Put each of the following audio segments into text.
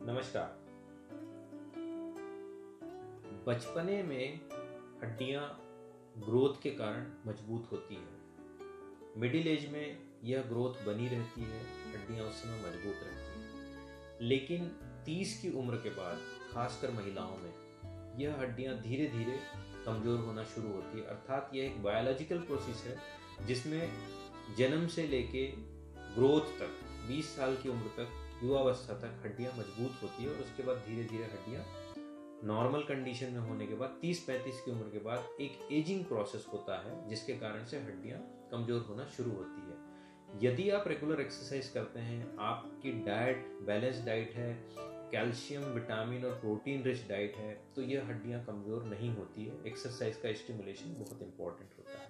नमस्कार। बचपने में हड्डियां ग्रोथ के कारण मजबूत होती है। मिडिल एज में यह ग्रोथ बनी रहती है, हड्डियां उस समय मजबूत रहती हैं। लेकिन 30 की उम्र के बाद खासकर महिलाओं में यह हड्डियां धीरे धीरे कमज़ोर होना शुरू होती है। अर्थात यह एक बायोलॉजिकल प्रोसेस है जिसमें जन्म से लेके ग्रोथ तक 20 साल की उम्र तक, युवावस्था तक हड्डियां मजबूत होती है और उसके बाद धीरे धीरे हड्डियां नॉर्मल कंडीशन में होने के बाद 30-35 की उम्र के बाद एक एजिंग प्रोसेस होता है जिसके कारण से हड्डियां कमज़ोर होना शुरू होती है। यदि आप रेगुलर एक्सरसाइज करते हैं, आपकी डाइट बैलेंस डाइट है, कैल्शियम, विटामिन और प्रोटीन रिच डाइट है, तो यह हड्डियां कमज़ोर नहीं होती है। एक्सरसाइज का स्टिमुलेशन बहुत इंपॉर्टेंट होता है।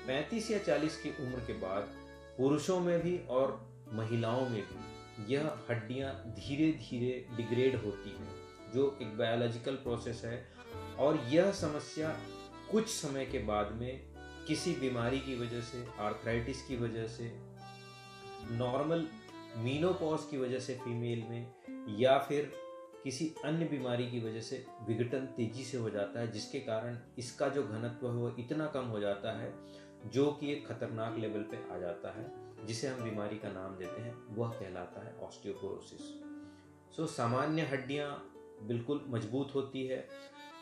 35 या 40 की उम्र के बाद पुरुषों में भी और महिलाओं में भी यह हड्डियां धीरे धीरे डिग्रेड होती हैं, जो एक बायोलॉजिकल प्रोसेस है। और यह समस्या कुछ समय के बाद में किसी बीमारी की वजह से, आर्थराइटिस की वजह से, नॉर्मल मीनोपॉज की वजह से फीमेल में, या फिर किसी अन्य बीमारी की वजह से विघटन तेजी से हो जाता है, जिसके कारण इसका जो घनत्व है वो इतना कम हो जाता है जो कि एक खतरनाक लेवल पे आ जाता है, जिसे हम बीमारी का नाम देते हैं। वह कहलाता है ऑस्टियोपोरोसिस। सामान्य हड्डियां बिल्कुल मजबूत होती है।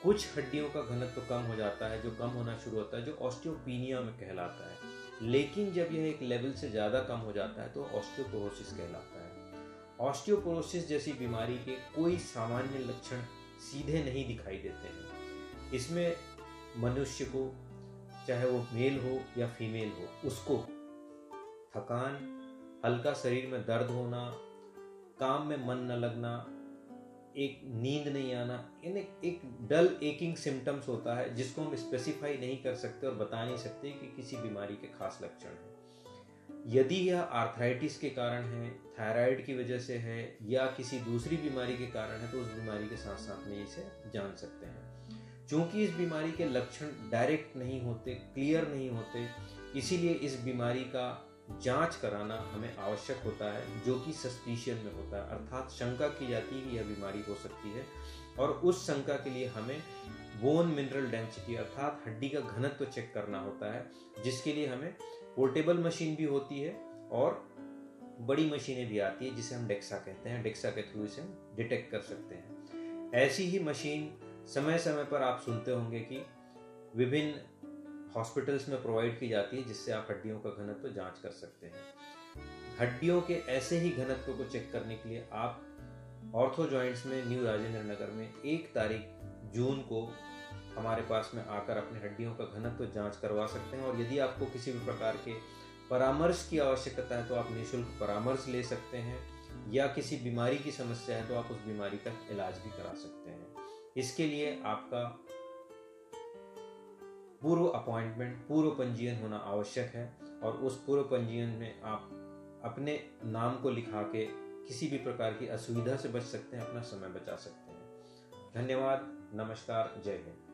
कुछ हड्डियों का घनत्व कम हो जाता है, जो कम होना शुरू होता है, जो ऑस्टियोपीनिया में कहलाता है। लेकिन जब यह एक लेवल से ज़्यादा कम हो जाता है तो ऑस्टियोपोरोसिस कहलाता है। ऑस्टियोपोरोसिस जैसी बीमारी के कोई सामान्य लक्षण सीधे नहीं दिखाई देते हैं। इसमें मनुष्य को, चाहे वो मेल हो या फीमेल हो, उसको थकान, हल्का शरीर में दर्द होना, काम में मन न लगना, एक नींद नहीं आना, एक डल एकिंग सिम्टम्स होता है जिसको हम स्पेसिफाई नहीं कर सकते और बता नहीं सकते कि किसी बीमारी के खास लक्षण हैं। यदि यह आर्थराइटिस के कारण है, थायराइड की वजह से है या किसी दूसरी बीमारी के कारण है, तो उस बीमारी के साथ साथ में इसे जान सकते हैं। चूंकि इस बीमारी के लक्षण डायरेक्ट नहीं होते, क्लियर नहीं होते, इसीलिए इस बीमारी का जांच कराना हमें आवश्यक होता है, जो कि सस्पिशियन में होता है। अर्थात शंका की जाती है कि यह बीमारी हो सकती है, और उस शंका के लिए हमें बोन मिनरल डेंसिटी अर्थात हड्डी का घनत्व चेक करना होता है, जिसके लिए हमें पोर्टेबल मशीन भी होती है और बड़ी मशीनें भी आती है जिसे हम डेक्सा कहते हैं। डेक्सा के थ्रू इसे हम डिटेक्ट कर सकते हैं। ऐसी ही मशीन समय समय पर आप सुनते होंगे कि विभिन्न हॉस्पिटल्स में प्रोवाइड की जाती है, जिससे आप हड्डियों का घनत्व जांच कर सकते हैं। हड्डियों के ऐसे ही घनत्व को चेक करने के लिए आप ऑर्थो जॉइंट्स में न्यू राजेंद्र नगर में 1 तारीख जून को हमारे पास में आकर अपने हड्डियों का घनत्व जांच करवा सकते हैं। और यदि आपको किसी भी प्रकार के परामर्श की आवश्यकता है तो आप निःशुल्क परामर्श ले सकते हैं, या किसी बीमारी की समस्या है तो आप उस बीमारी का इलाज भी करा सकते हैं। इसके लिए आपका पूर्व अपॉइंटमेंट, पूर्व पंजीयन होना आवश्यक है, और उस पूर्व पंजीयन में आप अपने नाम को लिखा के किसी भी प्रकार की असुविधा से बच सकते हैं, अपना समय बचा सकते हैं। धन्यवाद, नमस्कार, जय हिंद।